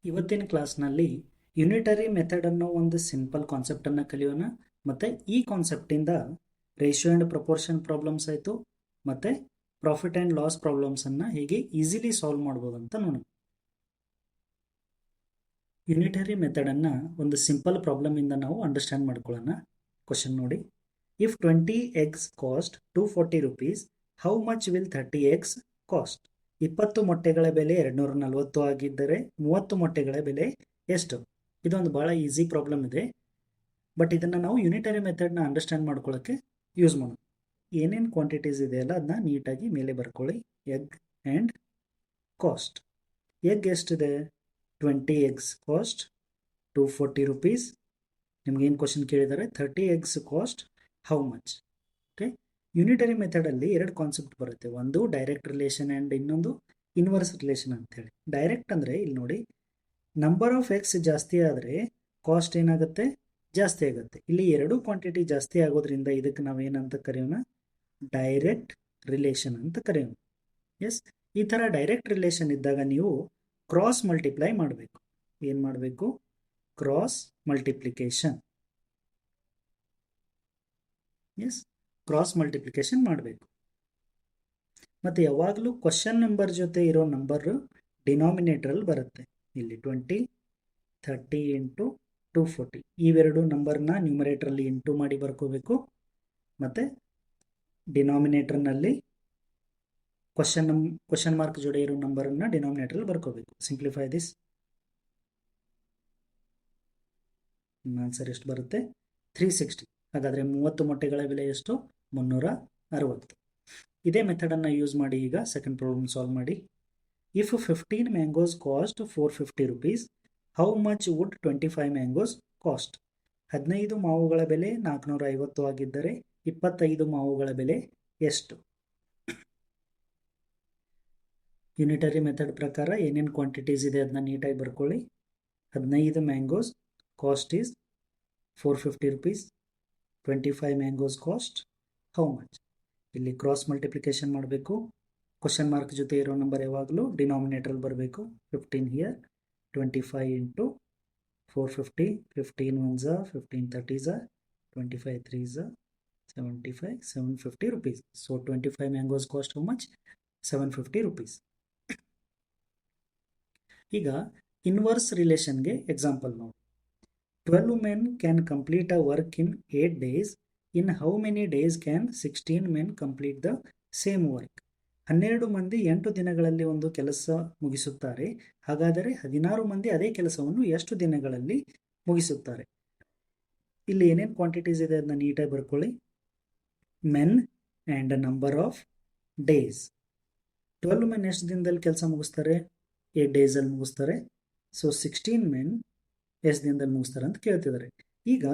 ಇವತ್ತಿನ ಕ್ಲಾಸ್ನಲ್ಲಿ unitary method ಅನ್ನೋ ಒಂದು ಸಿಂಪಲ್ ಕಾನ್ಸೆಪ್ಟನ್ನು ಕಲಿಯೋಣ. ಮತ್ತು ಈ ಕಾನ್ಸೆಪ್ಟಿಂದ ರೇಷಿಯೋ ಆ್ಯಂಡ್ ಪ್ರಪೋರ್ಷನ್ ಪ್ರಾಬ್ಲಮ್ಸ್ ಆಯಿತು, ಮತ್ತು ಪ್ರಾಫಿಟ್ ಆ್ಯಂಡ್ ಲಾಸ್ ಪ್ರಾಬ್ಲಮ್ಸನ್ನು ಹೇಗೆ ಈಸಿಲಿ ಸಾಲ್ವ್ ಮಾಡ್ಬೋದು ಅಂತ ನೋಡೋಣ. ಯುನಿಟರಿ ಮೆಥಡನ್ನು ಒಂದು ಸಿಂಪಲ್ ಪ್ರಾಬ್ಲಮಿಂದ ನಾವು ಅಂಡರ್ಸ್ಟ್ಯಾಂಡ್ ಮಾಡ್ಕೊಳ್ಳೋಣ. ಕ್ವಶನ್ ನೋಡಿ, if 20 eggs cost 240 rupees, how much will 30 eggs cost? 20 ಮೊಟ್ಟೆಗಳ ಬೆಲೆ 240 ಆಗಿದ್ದರೆ 30 ಮೊಟ್ಟೆಗಳ ಬೆಲೆ ಎಷ್ಟು? ಇದೊಂದು ಭಾಳ ಈಸಿ ಪ್ರಾಬ್ಲಮ್ ಇದೆ, ಬಟ್ ಇದನ್ನು ನಾವು ಯುನಿಟರಿ ಮೆಥಡ್ನ ಅಂಡರ್ಸ್ಟ್ಯಾಂಡ್ ಮಾಡ್ಕೊಳ್ಳೋಕ್ಕೆ ಯೂಸ್ ಮಾಡೋಣ. ಏನೇನು ಕ್ವಾಂಟಿಟೀಸ್ ಇದೆಯಲ್ಲ ಅದನ್ನ ನೀಟಾಗಿ ಮೇಲೆ ಬರ್ಕೊಳ್ಳಿ. Egg and cost. ಎಗ್ ಎಷ್ಟಿದೆ? 20 eggs ಕಾಸ್ಟ್ 240 rupees. ನಿಮ್ಗೇನು ಕ್ವಶನ್ ಕೇಳಿದ್ದಾರೆ? 30 eggs cost how much? Okay, unitary ಮೆಥಡಲ್ಲಿ ಎರಡು ಕಾನ್ಸೆಪ್ಟ್ ಬರುತ್ತೆ. ಒಂದು ಡೈರೆಕ್ಟ್ ರಿಲೇಷನ್ ಆ್ಯಂಡ್ ಇನ್ನೊಂದು ಇನ್ವರ್ಸ್ ರಿಲೇಷನ್ ಅಂತೇಳಿ. ಡೈರೆಕ್ಟ್ ಅಂದರೆ ಇಲ್ಲಿ ನೋಡಿ, ನಂಬರ್ ಆಫ್ ಎಕ್ಸ್ ಜಾಸ್ತಿ ಆದರೆ ಕಾಸ್ಟ್ ಏನಾಗುತ್ತೆ? ಜಾಸ್ತಿ ಆಗುತ್ತೆ. ಇಲ್ಲಿ ಎರಡು ಕ್ವಾಂಟಿಟಿ ಜಾಸ್ತಿ ಆಗೋದ್ರಿಂದ ಇದಕ್ಕೆ ನಾವೇನಂತ ಕರೆಯೋಣ? ಡೈರೆಕ್ಟ್ ರಿಲೇಷನ್ ಅಂತ ಕರೆಯೋಣ. ಎಸ್, ಈ ಥರ ಡೈರೆಕ್ಟ್ ರಿಲೇಷನ್ ಇದ್ದಾಗ ನೀವು ಕ್ರಾಸ್ ಮಲ್ಟಿಪ್ಲೈ ಮಾಡಬೇಕು. ಏನು ಮಾಡಬೇಕು? Cross multiplication. Yes, cross multiplication ಮಾಡಬೇಕು. ಮತ್ತು ಯಾವಾಗಲೂ ಕ್ವಶನ್ ನಂಬರ್ ಜೊತೆ ಇರೋ ನಂಬರ್ ಡಿನಾಮಿನೇಟ್ರಲ್ಲಿ ಬರುತ್ತೆ. ಇಲ್ಲಿ 20, 30 ಇಂಟು 240 ಇವೆರಡು ನಂಬರ್ನ ನ್ಯೂಮರೇಟ್ರಲ್ಲಿ ಇಂಟು ಮಾಡಿ ಬರ್ಕೋಬೇಕು, ಮತ್ತು ಡಿನಾಮಿನೇಟರ್ನಲ್ಲಿ ಕ್ವಶನ್ ಮಾರ್ಕ್ ಜೊತೆ ಇರೋ ನಂಬರನ್ನು ಡಿನಾಮಿನೇಟ್ರಲ್ಲಿ ಬರ್ಕೋಬೇಕು. Simplify this. ಆನ್ಸರ್ ಎಷ್ಟು ಬರುತ್ತೆ? 360. ಹಾಗಾದರೆ 30 ಮೊಟ್ಟೆಗಳ ಬೆಲೆ ಎಷ್ಟು? 360. ಇದೇ ಮೆಥಡನ್ನು ಯೂಸ್ ಮಾಡಿ ಈಗ ಸೆಕೆಂಡ್ ಪ್ರಾಬ್ಲಮ್ ಸಾಲ್ವ್ ಮಾಡಿ. If 15 mangoes cost 450 rupees, how much would 25 mangoes cost? 15 ಮಾವುಗಳ ಬೆಲೆ 450 ಆಗಿದ್ದರೆ 25 ಮಾವುಗಳ ಬೆಲೆ ಎಷ್ಟು? ಯುನಿಟರಿ ಮೆಥಡ್ ಪ್ರಕಾರ ಏನೇನು ಕ್ವಾಂಟಿಟೀಸ್ ಇದೆ ಅದನ್ನ ನೀಟಾಗಿ ಬರ್ಕೊಳ್ಳಿ. 15 mangoes cost is 450 rupees. 25 mangoes cost how much? ಇಲ್ಲಿ ಕ್ರಾಸ್ ಮಲ್ಟಿಪ್ಲಿಕೇಶನ್ ಮಾಡಬೇಕು. ಕ್ವಶನ್ ಮಾರ್ಕ್ ಜೊತೆ ಇರೋ ನಂಬರ್ ಯಾವಾಗಲೂ ಡಿನಾಮಿನೇಟ್ರಲ್ಲಿ ಬರಬೇಕು. 15 here, 25 into 450. 15 1s, 15 30s, 25 3s, 75, 750 rupees. So 25 mangoes cost how much? 750 rupees. ಈಗ ಇನ್ವರ್ಸ್ ರಿಲೇಷನ್ಗೆ ಎಕ್ಸಾಂಪಲ್ ನೋಡಿ. 12 men can complete a work in 8 days. In how many days can 16 men complete the same work? 12 ಮಂದಿ 8 ದಿನಗಳಲ್ಲಿ ಒಂದು ಕೆಲಸ ಮುಗಿಸುತ್ತಾರೆ. ಹಾಗಾದರೆ 16 ಮಂದಿ ಅದೇ ಕೆಲಸವನ್ನು ಎಷ್ಟು ದಿನಗಳಲ್ಲಿ ಮುಗಿಸುತ್ತಾರೆ? ಇಲ್ಲಿ ಏನೇನು ಕ್ವಾಂಟಿಟೀಸ್ ಇದೆ ಅದನ್ನ ನೀಟಾಗಿ ಬರ್ಕೊಳ್ಳಿ. Men and number of days. 12 men ಎಷ್ಟು ದಿನದಲ್ಲಿ ಕೆಲಸ ಮುಗಿಸ್ತಾರೆ? 8 ಡೇಸಲ್ಲಿ ಮುಗಿಸ್ತಾರೆ. ಸೊ 16 men ಎಷ್ಟು ದಿನದಲ್ಲಿ ಮುಗಿಸ್ತಾರೆ ಅಂತ ಕೇಳ್ತಿದ್ದಾರೆ. ಈಗ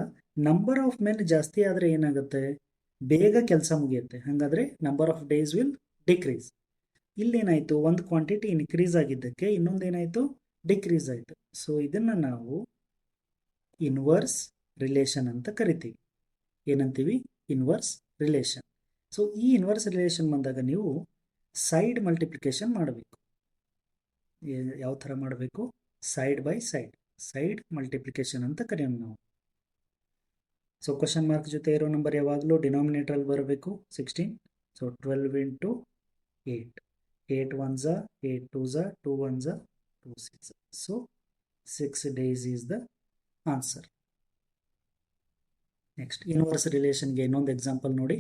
ನಂಬರ್ ಆಫ್ ಮೆನ್ ಜಾಸ್ತಿ ಆದರೆ ಏನಾಗುತ್ತೆ? ಬೇಗ ಕೆಲಸ ಮುಗಿಯುತ್ತೆ. ಹಾಗಾದರೆ number of days will decrease. ಇಲ್ಲೇನಾಯಿತು? ಒಂದು ಕ್ವಾಂಟಿಟಿ ಇನ್ಕ್ರೀಸ್ ಆಗಿದ್ದಕ್ಕೆ ಇನ್ನೊಂದೇನಾಯಿತು? ಡಿಕ್ರೀಸ್ ಆಯಿತು. ಸೊ ಇದನ್ನು ನಾವು ಇನ್ವರ್ಸ್ ರಿಲೇಷನ್ ಅಂತ ಕರಿತೀವಿ. ಏನಂತೀವಿ? Inverse relation. ಸೊ ಈ ಇನ್ವರ್ಸ್ ರಿಲೇಷನ್ ಬಂದಾಗ ನೀವು ಸೈಡ್ ಮಲ್ಟಿಪ್ಲಿಕೇಶನ್ ಮಾಡಬೇಕು. ಯಾವ ಥರ ಮಾಡಬೇಕು? Side by side. Side multiplication ಅಂತ ಕರೆಯೋಣ ನಾವು. ಸೊ ಕ್ವಶನ್ ಮಾರ್ಕ್ ಜೊತೆ ಇರೋ ನಂಬರ್ ಯಾವಾಗಲೂ ಡಿನಾಮಿನೇಟ್ರಲ್ಲಿ ಬರಬೇಕು. 16. So 12 into 8. 8 1s, 8 2s, 2 1s, 2 6. So 6 days is the answer. Next inverse ರಿಲೇಷನ್ಗೆ ಇನ್ನೊಂದು ಎಕ್ಸಾಂಪಲ್ ನೋಡಿ.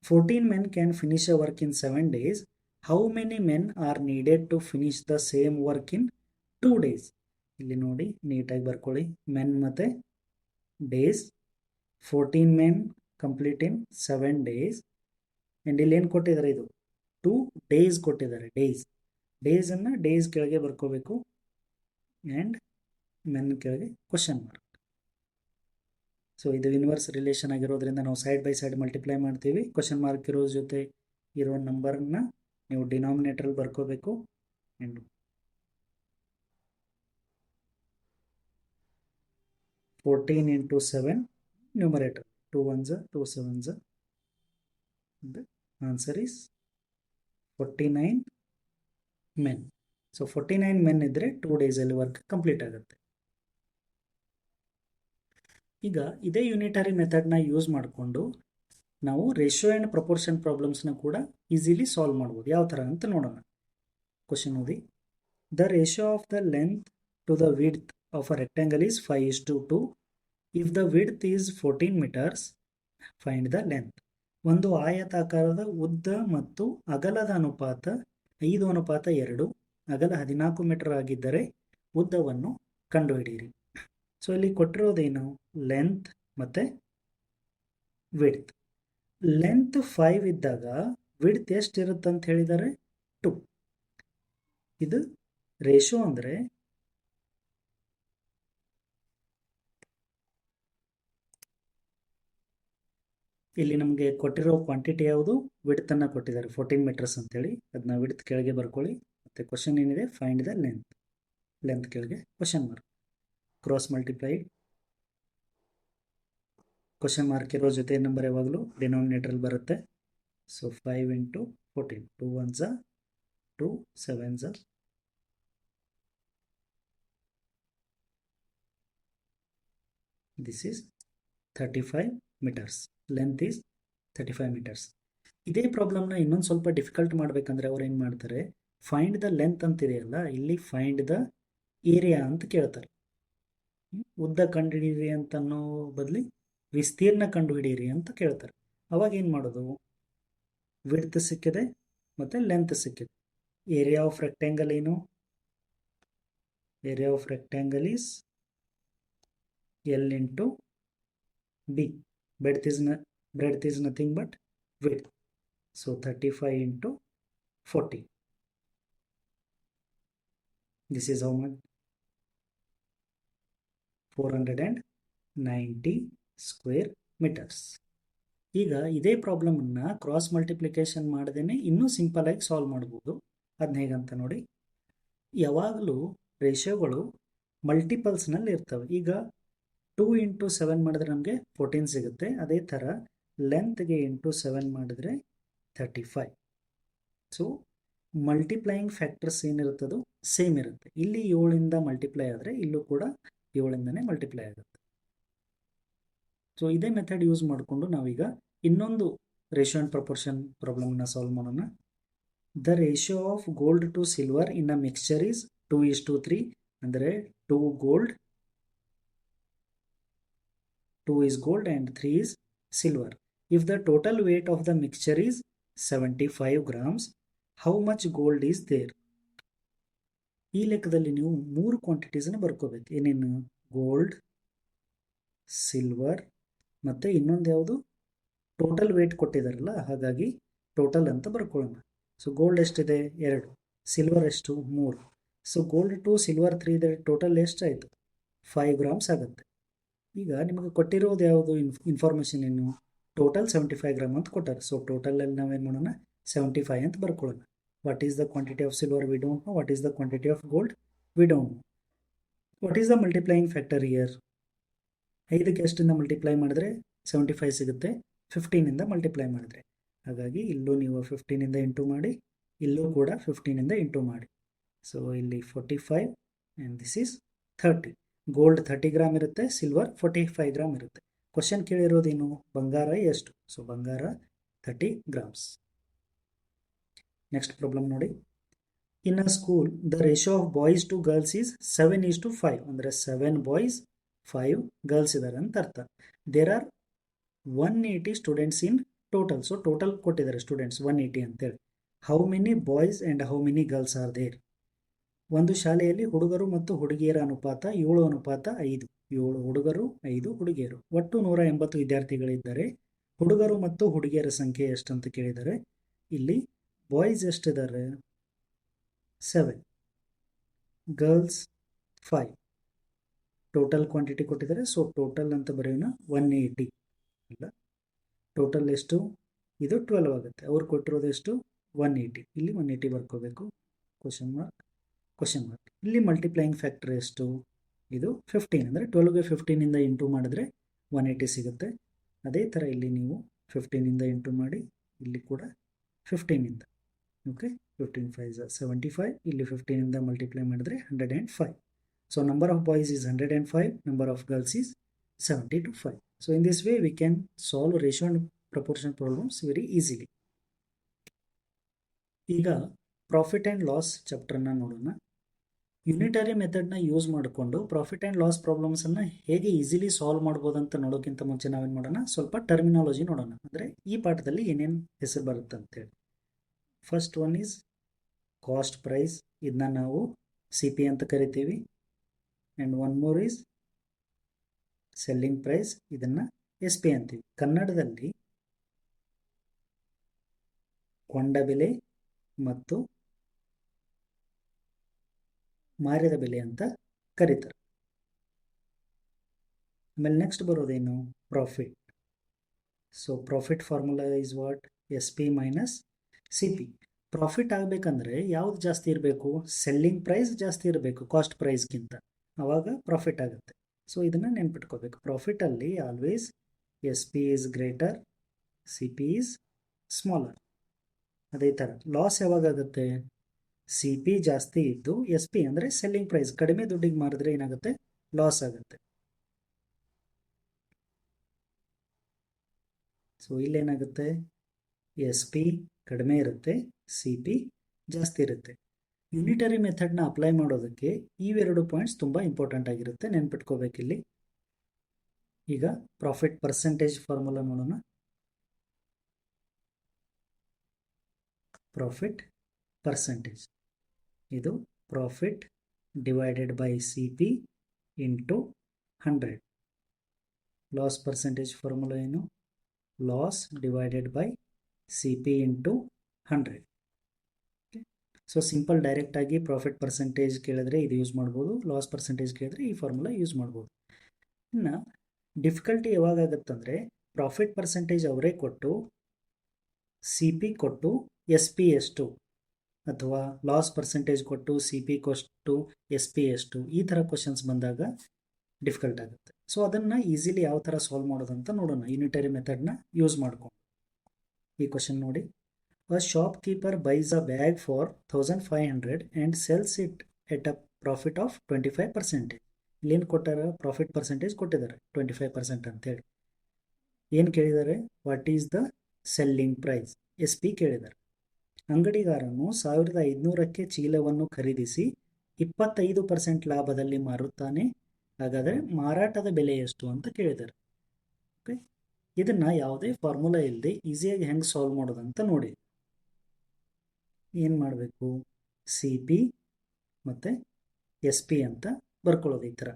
14 men can finish a work in 7 days. How many men are needed to finish the same work in 2 days? ಇಲ್ಲಿ ನೋಡಿ ನೀಟಾಗಿ ಬರ್ಕೊಳ್ಳಿ. Men ಮತ್ತು days. 14 men complete in 7 days. And ಇಲ್ಲಿ ಏನು ಕೊಟ್ಟಿದ್ದಾರೆ? ಇದು 2 days ಕೊಟ್ಟಿದ್ದಾರೆ. ಡೇಸನ್ನು ಡೇಸ್ ಕೆಳಗೆ ಬರ್ಕೋಬೇಕು ಆ್ಯಂಡ್ ಮೆನ್ ಕೆಳಗೆ ಕ್ವಶನ್ ಮಾರ್ಕ್. ಸೊ ಇದು ಇನ್ವರ್ಸ್ ರಿಲೇಷನ್ ಆಗಿರೋದ್ರಿಂದ ನಾವು ಸೈಡ್ ಬೈ ಸೈಡ್ ಮಲ್ಟಿಪ್ಲೈ ಮಾಡ್ತೀವಿ. ಕ್ವಶನ್ ಮಾರ್ಕ್ ಇರೋ ಜೊತೆ ಇರೋ ನಂಬರನ್ನು ನೀವು ಡಿನಾಮಿನೇಟ್ರಲ್ಲಿ ಬರ್ಕೋಬೇಕು. And 14 into 7 numerator. 2 1s, 2 7s. The answer is 49 men. ಸೊ 49 ಮೆನ್ ಇದ್ದರೆ 2 ಡೇಸಲ್ಲಿ ವರ್ಕ್ ಕಂಪ್ಲೀಟ್ ಆಗುತ್ತೆ. ಈಗ ಇದೇ ಯೂನಿಟರಿ ಮೆಥಡ್ನ ಯೂಸ್ ಮಾಡಿಕೊಂಡು ನಾವು ರೇಷಿಯೋ ಆ್ಯಂಡ್ ಪ್ರಪೋರ್ಷನ್ ಪ್ರಾಬ್ಲಮ್ಸ್ನ ಕೂಡ ಈಸಿಲಿ ಸಾಲ್ವ್ ಮಾಡ್ಬೋದು. ಯಾವ ಥರ ಅಂತ ನೋಡೋಣ. ಕ್ವಶನ್ ಓದಿ. The ratio of the length to the width of a rectangle is 5:2. If the width is 14 metres find the length. ಒಂದು ಆಯತಾಕಾರದ ಉದ್ದ ಮತ್ತು ಅಗಲದ ಅನುಪಾತ 5:2, ಅಗಲ 14 ಮೀಟರ್ ಆಗಿದ್ದರೆ ಉದ್ದವನ್ನು ಕಂಡುಹಿಡಿಯಿರಿ. ಸೊ ಇಲ್ಲಿ ಕೊಟ್ಟಿರೋದೇನು? ಲೆಂತ್ ಮತ್ತು ವಿಡ್ತ್. ಲೆಂತ್ 5 ಇದ್ದಾಗ ವಿಡ್ತ್ ಎಷ್ಟು ಇರುತ್ತೆ ಅಂತ ಹೇಳಿದ್ದಾರೆ? 2. ಇದು ರೇಷಿಯೋ ಅಂದರೆ ಇಲ್ಲಿ ನಮಗೆ ಕೊಟ್ಟಿರೋ ಕ್ವಾಂಟಿಟಿ ಯಾವುದು? ವಿಡ್ತ್ ಅನ್ನು ಕೊಟ್ಟಿದ್ದಾರೆ 14 ಮೀಟರ್ಸ್ ಅಂತೇಳಿ. ಅದನ್ನ ವಿಡ್ತ್ ಕೆಳಗೆ ಬರ್ಕೊಳ್ಳಿ. ಮತ್ತು ಕ್ವಶನ್ ಏನಿದೆ? Find the length. ಲೆಂತ್ ಕೆಳಗೆ question mark, cross multiply. Question mark ಇರೋ ಜೊತೆ ನಂಬರ್ ಯಾವಾಗಲೂ ಡಿನಾಮಿನೇಟ್ರಲ್ಲಿ ಬರುತ್ತೆ. So 5 × 14, 2 1s 2, 7s. This is 35 meters. Length is 35 meters. ಇದೇ ಪ್ರಾಬ್ಲಮ್ನ ಇನ್ನೊಂದು ಸ್ವಲ್ಪ ಡಿಫಿಕಲ್ಟ್ ಮಾಡಬೇಕಂದ್ರೆ ಅವ್ರು ಏನು ಮಾಡ್ತಾರೆ? ಫೈಂಡ್ ದ ಲೆಂತ್ ಅಂತಿದೆಯಲ್ಲ, ಇಲ್ಲಿ ಫೈಂಡ್ ದ ಏರಿಯಾ ಅಂತ ಕೇಳ್ತಾರೆ. ಉದ್ದ ಕಂಡುಹಿಡಿಯಿರಿ ಅಂತ ಅನ್ನೋ ಬದಲಿ ವಿಸ್ತೀರ್ಣ ಕಂಡುಹಿಡಿಯಿರಿ ಅಂತ ಕೇಳ್ತಾರೆ. ಅವಾಗ ಏನು ಮಾಡೋದು? ವಿಡ್ತ್ ಸಿಕ್ಕಿದೆ ಮತ್ತು ಲೆಂತ್ ಸಿಕ್ಕಿದೆ. ಏರಿಯಾ ಆಫ್ ರೆಕ್ಟ್ಯಾಂಗಲ್ ಏನು? Area of rectangle is L into B. Breadth is nothing but width. So 35 into 40. This is how much? 490 square meters. ಈಗ ಇದೇ ಪ್ರಾಬ್ಲಮನ್ನು ಕ್ರಾಸ್ ಮಲ್ಟಿಪ್ಲಿಕೇಶನ್ ಮಾಡದೇನೆ ಇನ್ನೂ ಸಿಂಪಲ್ ಆಗಿ ಸಾಲ್ವ್ ಮಾಡ್ಬೋದು. ಅದನ್ನ ಹೇಗಂತ ನೋಡಿ. ಯಾವಾಗಲೂ ರೇಷಿಯೋಗಳು ಮಲ್ಟಿಪಲ್ಸ್ನಲ್ಲಿ ಇರ್ತವೆ. ಈಗ 2 × 7 ಮಾಡಿದ್ರೆ ನಮಗೆ 14 ಸಿಗುತ್ತೆ. ಅದೇ ಥರ ಲೆಂತ್ಗೆ ಇಂಟು 7 ಮಾಡಿದ್ರೆ 35. ಸೊ ಮಲ್ಟಿಪ್ಲೈಯಿಂಗ್ ಫ್ಯಾಕ್ಟರ್ಸ್ ಏನಿರುತ್ತದೋ ಸೇಮ್ ಇರುತ್ತೆ. ಇಲ್ಲಿ 7ಇಂದ ಮಲ್ಟಿಪ್ಲೈ ಆದರೆ ಇಲ್ಲೂ ಕೂಡ 7ಇಂದನೇ ಮಲ್ಟಿಪ್ಲೈ ಆಗುತ್ತೆ. ಸೊ ಇದೇ ಮೆಥಡ್ ಯೂಸ್ ಮಾಡಿಕೊಂಡು ನಾವೀಗ ಇನ್ನೊಂದು ರೇಷಿಯೋ ಆ್ಯಂಡ್ ಪ್ರಪೋರ್ಷನ್ ಪ್ರಾಬ್ಲಮ್ನ ಸಾಲ್ವ್ ಮಾಡೋಣ. The ratio of gold to silver in a mixture is 2:3. ಅಂದರೆ 2 gold, 2 is gold and 3 is silver. If the total weight of the mixture is 75 grams, how much gold is there? ಈ ಲೆಕ್ಕದಲ್ಲಿ ನೀವು 3 ಕ್ವಾಂಟಿಟೀಸನ್ನು ಬರ್ಕೋಬೇಕು. ಏನೇನು? Gold, silver ಮತ್ತು ಇನ್ನೊಂದು ಯಾವುದು? Total wait ಕೊಟ್ಟಿದ್ದಾರಲ್ಲ, ಹಾಗಾಗಿ total ಅಂತ ಬರ್ಕೊಳ್ಳೋಣ. ಸೊ ಗೋಲ್ಡ್ ಎಷ್ಟಿದೆ? 2. ಸಿಲ್ವರ್ ಎಷ್ಟು? 3. ಸೊ ಗೋಲ್ಡ್ 2, ಸಿಲ್ವರ್ 3 ಇದೆ. ಟೋಟಲ್ ಎಷ್ಟಾಯಿತು? 5 ಗ್ರಾಮ್ಸ್ ಆಗುತ್ತೆ. ಈಗ ನಿಮಗೆ ಕೊಟ್ಟಿರೋದು ಯಾವುದು ಇನ್ಫಾರ್ಮೇಷನ್ ಏನು? ಟೋಟಲ್ 75 ಗ್ರಾಮ್ ಅಂತ ಕೊಟ್ಟಾರೆ. ಸೊ ಟೋಟಲಲ್ಲಿ ನಾವೇನು ಮಾಡೋಣ? 75 ಅಂತ ಬರ್ಕೊಳ್ಳೋಣ. What is the quantity of silver? We don't know. What is the quantity of gold? We don't know. What is the multiplying factor here? 5ಕ್ಕೆ ಎಷ್ಟಿಂದ ಮಲ್ಟಿಪ್ಲೈ ಮಾಡಿದ್ರೆ 75 ಸಿಗುತ್ತೆ? 15ಇಂದ ಮಲ್ಟಿಪ್ಲೈ ಮಾಡಿದ್ರೆ. ಹಾಗಾಗಿ ಇಲ್ಲೂ ನೀವು 15ಇಂದ ಇಂಟು ಮಾಡಿ, ಇಲ್ಲೂ ಕೂಡ 15ಇಂದ ಇಂಟು ಮಾಡಿ. ಸೊ ಇಲ್ಲಿ 45 and this is 30. Gold 30 gram ಇರುತ್ತೆ, ಸಿಲ್ವರ್ 45 ಗ್ರಾಮ್ ಇರುತ್ತೆ. ಕ್ವಶನ್ ಕೇಳಿರೋದೇನು? ಬಂಗಾರ ಎಷ್ಟು? ಸೊ ಬಂಗಾರ 30 ಗ್ರಾಮ್ಸ್. ನೆಕ್ಸ್ಟ್ ಪ್ರಾಬ್ಲಮ್ ನೋಡಿ. In a school the ratio of boys to girls is 7:5. ಅಂದರೆ 7 ಬಾಯ್ಸ್ 5 ಗರ್ಲ್ಸ್ ಇದ್ದಾರೆ ಅಂತ ಅರ್ಥ. There are 180 students in total. So total ಕೊಟ್ಟಿದ್ದಾರೆ ಸ್ಟೂಡೆಂಟ್ಸ್ 180 ಅಂತೇಳಿ. How many boys and how many girls are there? ಒಂದು ಶಾಲೆಯಲ್ಲಿ ಹುಡುಗರು ಮತ್ತು ಹುಡುಗಿಯರ ಅನುಪಾತ 7:5. 7 ಹುಡುಗರು 5 ಹುಡುಗಿಯರು. ಒಟ್ಟು 180 ವಿದ್ಯಾರ್ಥಿಗಳಿದ್ದಾರೆ. ಹುಡುಗರು ಮತ್ತು ಹುಡುಗಿಯರ ಸಂಖ್ಯೆ ಎಷ್ಟು ಅಂತ ಕೇಳಿದ್ದಾರೆ. ಇಲ್ಲಿ ಬಾಯ್ಸ್ ಎಷ್ಟಿದ್ದಾರೆ? 7, ಗರ್ಲ್ಸ್ 5. ಟೋಟಲ್ ಕ್ವಾಂಟಿಟಿ ಕೊಟ್ಟಿದ್ದಾರೆ. ಸೊ ಟೋಟಲ್ ಅಂತ ಬರೆಯೋಣ 180. ಇಲ್ಲ, ಟೋಟಲ್ ಎಷ್ಟು? ಇದು 12 ಆಗುತ್ತೆ. ಅವ್ರು ಕೊಟ್ಟಿರೋದು ಎಷ್ಟು? 180. ಇಲ್ಲಿ 180 ಬರ್ಕೋಬೇಕು. Question mark. ಇಲ್ಲಿ ಮಲ್ಟಿಪ್ಲೈಯಿಂಗ್ ಫ್ಯಾಕ್ಟರ್ ಎಷ್ಟು? ಇದು 15. ಅಂದರೆ 12ಗೆ 15ಇಂದ ಇಂಟು ಮಾಡಿದ್ರೆ 180 ಸಿಗುತ್ತೆ. ಅದೇ ಥರ ಇಲ್ಲಿ ನೀವು 15ಇಂದ ಇಂಟು ಮಾಡಿ, ಇಲ್ಲಿ ಕೂಡ 15ಇಂದ. Okay, 15 5 is 75. ಇಲ್ಲಿ 15 ಇಂದ ಮಲ್ಟಿಪ್ಲೈ ಮಾಡಿದ್ರೆ 105. So number of boys is 105, number of girls is 70 to 5. So in this way we can solve ratio and proportion problems very easily. ಈಗ ಪ್ರಾಫಿಟ್ ಆ್ಯಂಡ್ ಲಾಸ್ ಚಾಪ್ಟರ್ನ ನೋಡೋಣ. ಯುನಿಟರಿ ಮೆಥಡ್ನ ಯೂಸ್ ಮಾಡಿಕೊಂಡು profit and loss ಪ್ರಾಬ್ಲಮ್ಸನ್ನು ಹೇಗೆ easily solve ಮಾಡ್ಬೋದು ಅಂತ ನೋಡೋಕ್ಕಿಂತ ಮುಂಚೆ ನಾವೇನು ಮಾಡೋಣ, ಸ್ವಲ್ಪ ಟರ್ಮಿನಾಲಜಿ ನೋಡೋಣ. ಅಂದರೆ ಈ ಪಾಠದಲ್ಲಿ ಏನೇನು ಹೆಸರು ಬರುತ್ತೆ ಅಂತೇಳಿ. First one is cost price, ಇದನ್ನ ನಾವು ಸಿ ಪಿ ಅಂತ ಕರಿತೀವಿ. And one more is selling price, ಇದನ್ನು ಎಸ್ ಪಿ ಅಂತೀವಿ. ಕನ್ನಡದಲ್ಲಿ ಕೊಂಡ ಬೆಲೆ ಮತ್ತು ಮಾರಿದ ಬೆಲೆ ಅಂತ ಕರೀತಾರೆ. ಆಮೇಲೆ ನೆಕ್ಸ್ಟ್ ಬರೋದೇನು, profit. So profit formula is what, S P minus C P. Profit ಆಗಬೇಕಂದ್ರೆ ಯಾವ್ದು ಜಾಸ್ತಿ ಇರಬೇಕು, ಸೆಲ್ಲಿಂಗ್ ಪ್ರೈಸ್ ಜಾಸ್ತಿ ಇರಬೇಕು ಕಾಸ್ಟ್ ಪ್ರೈಸ್ಗಿಂತ, ಆವಾಗ ಪ್ರಾಫಿಟ್ ಆಗುತ್ತೆ. ಸೊ ಇದನ್ನು ನೆನ್ಪಿಟ್ಕೋಬೇಕು. ಪ್ರಾಫಿಟಲ್ಲಿ always S P is greater, C P is smaller. ಅದೇ ಥರ ಲಾಸ್ ಯಾವಾಗುತ್ತೆ, ಸಿ ಪಿ ಜಾಸ್ತಿ ಇದ್ದು ಎಸ್ ಪಿ ಅಂದರೆ ಸೆಲ್ಲಿಂಗ್ ಪ್ರೈಸ್ ಕಡಿಮೆ ದುಡ್ಡಿಗೆ ಮಾರಿದ್ರೆ ಏನಾಗುತ್ತೆ, ಲಾಸ್ ಆಗುತ್ತೆ. ಸೊ ಇಲ್ಲೇನಾಗುತ್ತೆ, ಎಸ್ ಪಿ ಕಡಿಮೆ ಇರುತ್ತೆ, ಸಿ ಪಿ ಜಾಸ್ತಿ ಇರುತ್ತೆ. ಯುನಿಟರಿ ಮೆಥಡ್ನ ಅಪ್ಲೈ ಮಾಡೋದಕ್ಕೆ ಇವೆರಡು ಪಾಯಿಂಟ್ಸ್ ತುಂಬ ಇಂಪಾರ್ಟೆಂಟ್ ಆಗಿರುತ್ತೆ, ನೆನ್ಪಿಟ್ಕೋಬೇಕಿಲ್ಲಿ. ಈಗ ಪ್ರಾಫಿಟ್ ಪರ್ಸೆಂಟೇಜ್ ಫಾರ್ಮುಲಾ ನೋಡೋಣ. ಪ್ರಾಫಿಟ್ ಪರ್ಸೆಂಟೇಜ್ ಇದು profit divided by C P into 100. Loss percentage formula ಏನು, loss divided by C P into 100. So simple ಡೈರೆಕ್ಟಾಗಿ ಪ್ರಾಫಿಟ್ ಪರ್ಸೆಂಟೇಜ್ ಕೇಳಿದ್ರೆ ಇದು ಯೂಸ್ ಮಾಡ್ಬೋದು, ಲಾಸ್ ಪರ್ಸೆಂಟೇಜ್ ಕೇಳಿದ್ರೆ ಈ ಫಾರ್ಮುಲಾ ಯೂಸ್ ಮಾಡ್ಬೋದು. ಇನ್ನು ಡಿಫಿಕಲ್ಟಿ ಯಾವಾಗತ್ತಂದರೆ ಪ್ರಾಫಿಟ್ ಪರ್ಸೆಂಟೇಜ್ ಅವರೇ ಕೊಟ್ಟು ಸಿ ಪಿ ಕೊಟ್ಟು ಎಸ್ ಪಿ ಎಷ್ಟು, ಅಥವಾ ಲಾಸ್ ಪರ್ಸೆಂಟೇಜ್ ಕೊಟ್ಟು ಸಿ ಪಿ ಕೊಟ್ಟು ಎಸ್ ಪಿ ಎಷ್ಟು, ಈ ಥರ ಕ್ವಶನ್ಸ್ ಬಂದಾಗ ಡಿಫಿಕಲ್ಟ್ ಆಗುತ್ತೆ. ಸೊ ಅದನ್ನು ಈಸಿಲಿ ಯಾವ ಥರ ಸಾಲ್ವ್ ಮಾಡೋದಂತ ನೋಡೋಣ ಯುನಿಟರಿ ಮೆಥಡ್ನ ಯೂಸ್ ಮಾಡ್ಕೊಂಡು. ಈ ಕ್ವಶನ್ ನೋಡಿ, a shopkeeper buys a bag for 1500 and sells it at a profit of 25%. ಇಲ್ಲೇನು ಕೊಟ್ಟಾರ, ಪ್ರಾಫಿಟ್ ಪರ್ಸೆಂಟೇಜ್ ಕೊಟ್ಟಿದ್ದಾರೆ 25% ಅಂತೇಳಿ. ಏನು ಕೇಳಿದ್ದಾರೆ, what is the selling price, S P ಕೇಳಿದ್ದಾರೆ. ಅಂಗಡಿಗಾರನು 1500ಕ್ಕೆ ಚೀಲವನ್ನು ಖರೀದಿಸಿ 25% ಲಾಭದಲ್ಲಿ ಮಾರುತ್ತಾನೆ, ಹಾಗಾದರೆ ಮಾರಾಟದ ಬೆಲೆ ಎಷ್ಟು ಅಂತ ಕೇಳಿದ್ದಾರೆ. ಓಕೆ, ಇದನ್ನು ಯಾವುದೇ ಫಾರ್ಮುಲಾ ಇಲ್ಲದೆ ಈಸಿಯಾಗಿ ಹೆಂಗೆ ಸಾಲ್ವ್ ಮಾಡೋದಂತ ನೋಡಿ. ಏನು ಮಾಡಬೇಕು, ಸಿ ಪಿ ಮತ್ತು ಎಸ್ ಪಿ ಅಂತ ಬರ್ಕೊಳ್ಳೋದು. ಈ ಥರ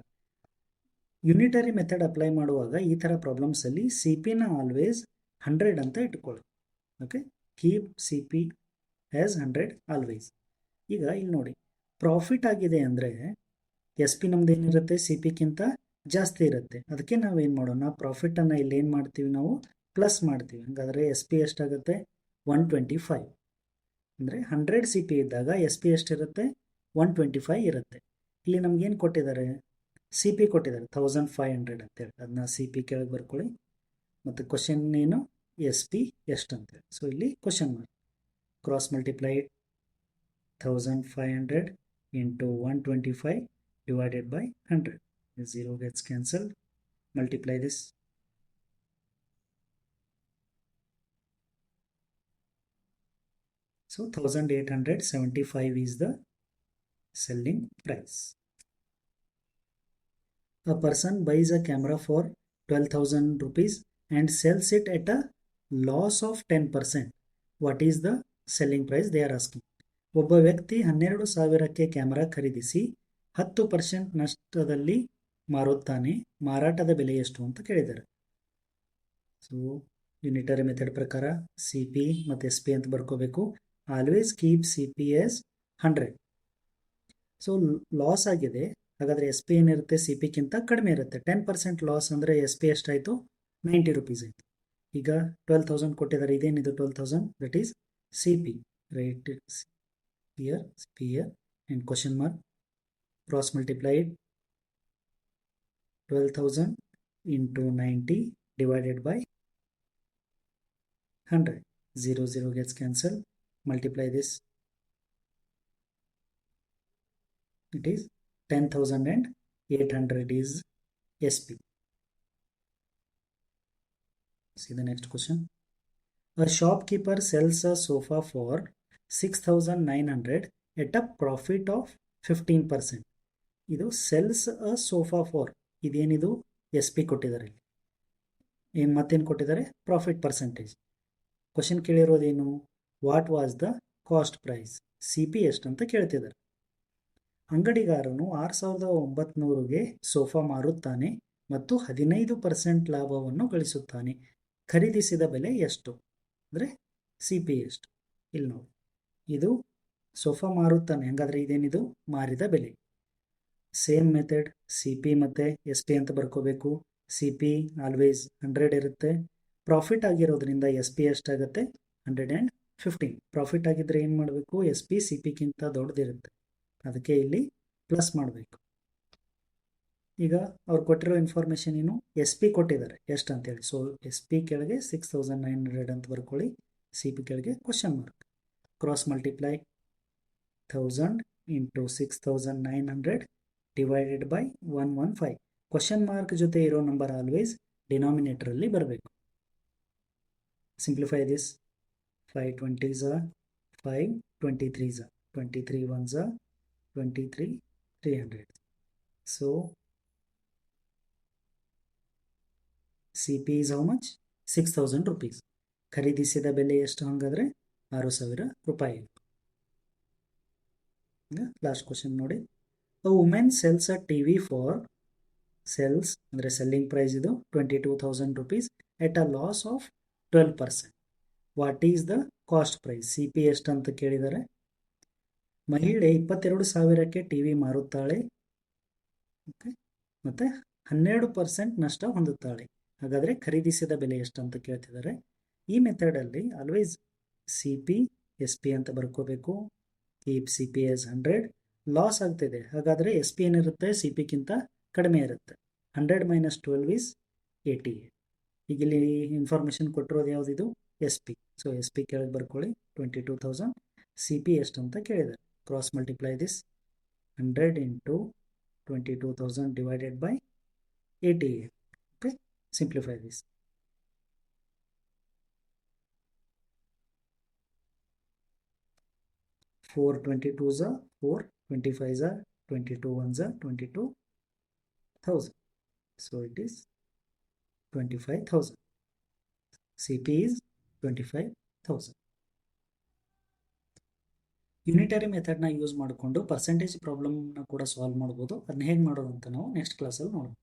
ಯುನಿಟರಿ ಮೆಥಡ್ ಅಪ್ಲೈ ಮಾಡುವಾಗ ಈ ಥರ ಪ್ರಾಬ್ಲಮ್ಸಲ್ಲಿ ಸಿ ಪಿನ ಆಲ್ವೇಸ್ 100 ಅಂತ ಇಟ್ಕೊಳ್ಳಿ. Okay, keep C P as 100 always. ಈಗ ಇಲ್ಲಿ ನೋಡಿ, ಪ್ರಾಫಿಟ್ ಆಗಿದೆ ಅಂದರೆ ಎಸ್ ಪಿ ನಮ್ದು ಏನಿರುತ್ತೆ, ಸಿ ಪಿಗಿಂತ ಜಾಸ್ತಿ ಇರುತ್ತೆ. ಅದಕ್ಕೆ ನಾವೇನು ಮಾಡೋಣ, ಪ್ರಾಫಿಟನ್ನು ಇಲ್ಲಿ ಏನು ಮಾಡ್ತೀವಿ, ನಾವು ಪ್ಲಸ್ ಮಾಡ್ತೀವಿ. ಹಾಗಾದರೆ ಎಸ್ ಪಿ ಎಷ್ಟಾಗುತ್ತೆ, 125. ಅಂದರೆ 100 ಸಿ ಪಿ ಇದ್ದಾಗ ಎಸ್ ಪಿ ಎಷ್ಟಿರುತ್ತೆ, 125 ಇರುತ್ತೆ. ಇಲ್ಲಿ ನಮಗೇನು ಕೊಟ್ಟಿದ್ದಾರೆ, ಸಿ ಪಿ ಕೊಟ್ಟಿದ್ದಾರೆ 1500 ಅಂತೇಳಿ, ಅದನ್ನ ಸಿ ಪಿ ಕೆಳಗೆ ಬರ್ಕೊಳ್ಳಿ. ಮತ್ತು ಕ್ವಶನ್ ಏನು, ಎಸ್ ಪಿ ಎಷ್ಟು ಅಂತೇಳಿ. ಸೊ ಇಲ್ಲಿ question mark, cross multiplied 1500 into 125 divided by 100. The 0 gets cancelled. Multiply this. So 1875 is the selling price. A person buys a camera for 12,000 rupees and sells it at a loss of 10%. What is the selling price they are asking. ಒಬ್ಬ ವ್ಯಕ್ತಿ 12,000ಕ್ಕೆ camera ಖರೀದಿಸಿ 10% ನಷ್ಟದಲ್ಲಿ ಮಾರುತ್ತಾನೆ, ಮಾರಾಟದ ಬೆಲೆ ಎಷ್ಟು ಅಂತ ಕೇಳಿದ್ದಾರೆ. So unitary method ಪ್ರಕಾರ ಸಿ ಪಿ ಮತ್ತು ಎಸ್ ಪಿ ಅಂತ ಬರ್ಕೋಬೇಕು. Always keep C P as 100. So loss ಆಗಿದೆ, ಹಾಗಾದರೆ ಎಸ್ ಪಿ ಏನಿರುತ್ತೆ, ಸಿ ಪಿಗಿಂತ ಕಡಿಮೆ ಇರುತ್ತೆ. 10% ಲಾಸ್ ಅಂದರೆ ಎಸ್ ಪಿ ಎಷ್ಟಾಯಿತು, 90 rupees ಆಯಿತು. ಈಗ 12,000 ಕೊಟ್ಟಿದ್ದಾರೆ, ಇದೇನಿದು 12,000, that is CP, right? Here and question mark, cross multiplied 12,000 into 90 divided by 100. 0 gets cancelled. Multiply this It is 10,800 is SP. See the next question. A shopkeeper sells a sofa for 6,900 at a profit of 15%. ಇದು sells a sofa for, ಇದೇನಿದು SP ಕೊಟ್ಟಿದ್ದಾರೆ. ಏನು ಮತ್ತೇನು ಕೊಟ್ಟಿದ್ದಾರೆ? Profit percentage. Question ಕೇಳಿರೋದೇನು? What was the cost price? CP ಎಷ್ಟು ಅಂತ ಕೇಳ್ತಿದ್ದಾರೆ. ಅಂಗಡಿಗಾರನು 6,900ಗೆ ಸೋಫಾ ಮಾರುತ್ತಾನೆ ಮತ್ತು 15% ಲಾಭವನ್ನು ಗಳಿಸುತ್ತಾನೆ. ಖರೀದಿಸಿದ ಬೆಲೆ ಎಷ್ಟು ಅಂದರೆ CP ಎಷ್ಟು? ಇಲ್ಲಿ ನೋಡಿ, ಇದು ಸೋಫಾ ಮಾರುತ್ತಾನೆ, ಹಾಗಾದರೆ ಇದೇನಿದು? ಮಾರಿದ ಬೆಲೆ. ಸೇಮ್ ಮೆಥಡ್, CP ಮತ್ತು SP ಅಂತ ಬರ್ಕೋಬೇಕು. CP ಆಲ್ವೇಸ್ 100 ಇರುತ್ತೆ. ಪ್ರಾಫಿಟ್ ಆಗಿರೋದ್ರಿಂದ SP ಎಷ್ಟಾಗುತ್ತೆ? 115. ಪ್ರಾಫಿಟ್ ಆಗಿದ್ದರೆ ಏನು ಮಾಡಬೇಕು? SP CPಗಿಂತ ದೊಡ್ಡದಿರುತ್ತೆ, ಅದಕ್ಕೆ ಇಲ್ಲಿ ಪ್ಲಸ್ ಮಾಡಬೇಕು. ಈಗ ಅವ್ರು ಕೊಟ್ಟಿರೋ ಇನ್ಫಾರ್ಮೇಷನ್ ಏನು? SP ಕೊಟ್ಟಿದ್ದಾರೆ ಎಷ್ಟು ಅಂತೇಳಿ. ಸೊ SP ಕೆಳಗೆ 6,900 ಅಂತ ಬರ್ಕೊಳ್ಳಿ, CP ಕೆಳಗೆ question mark. Cross multiply 1000 into 6,900 divided by 115. Question mark ಜೊತೆ ಇರೋ ನಂಬರ್ ಆಲ್ವೇಸ್ ಡಿನಾಮಿನೇಟರಲ್ಲಿ ಬರಬೇಕು. Simplify this. 5 20s are 5 23s are 23 1s are 23 300. So CP is how much? 6,000 rupees. ಖರೀದಿಸಿದ ಬೆಲೆ ಎಷ್ಟು ಹಾಗಾದರೆ? 6,000 ರೂಪಾಯಿ. ಲಾಸ್ಟ್ ಕ್ವಶನ್ ನೋಡಿ. A woman sells a TV for sells ಅಂದರೆ ಸೆಲ್ಲಿಂಗ್ ಪ್ರೈಸ್ ಇದು 22,000 rupees at a loss of 12%. What is the cost price? CP ಎಷ್ಟು ಅಂತ ಕೇಳಿದ್ದಾರೆ. ಮಹಿಳೆ 22,000ಕ್ಕೆ TV ಮಾರುತ್ತಾಳೆ, ಓಕೆ, ಮತ್ತು 12% ನಷ್ಟ ಹೊಂದುತ್ತಾಳೆ. ಹಾಗಾದರೆ ಖರೀದಿಸಿದ ಬೆಲೆ ಎಷ್ಟು ಅಂತ ಕೇಳ್ತಿದ್ದಾರೆ. ಈ ಮೆಥಡಲ್ಲಿ ಆಲ್ವೇಸ್ CP SP ಅಂತ ಬರ್ಕೋಬೇಕು. Keep CP as 100. ಲಾಸ್ ಆಗ್ತಿದೆ, ಹಾಗಾದರೆ SP ಏನಿರುತ್ತೆ? CPಗಿಂತ ಕಡಿಮೆ ಇರುತ್ತೆ. 100 - 12 is 88. ಈಗ ಇಲ್ಲಿ ಇನ್ಫಾರ್ಮೇಷನ್ ಕೊಟ್ಟಿರೋದು ಯಾವುದಿದು? SP. ಸೊ SP ಕೆಳಗೆ ಬರ್ಕೊಳ್ಳಿ 22,000. CP ಎಷ್ಟು ಅಂತ ಕೇಳಿದ್ದಾರೆ. Cross multiply this. 100 into 22,000 divided by 88. Okay, simplify this. 4 22s are 4, 25s are 22, 1s are 22,000. So it is 25,000. CP is 25,000. Unitary ಮೆಥಡ್ನ use ಮಾಡಿಕೊಂಡು ಪರ್ಸೆಂಟೇಜ್ ಪ್ರಾಬ್ಲಮ್ನ ಕೂಡ ಸಾಲ್ವ್ ಮಾಡ್ಬೋದು. ಅದನ್ನ ಹೇಗೆ ಮಾಡೋದು ಅಂತ ನಾವು ನೆಕ್ಸ್ಟ್ ಕ್ಲಾಸಲ್ಲಿ ನೋಡೋಣ.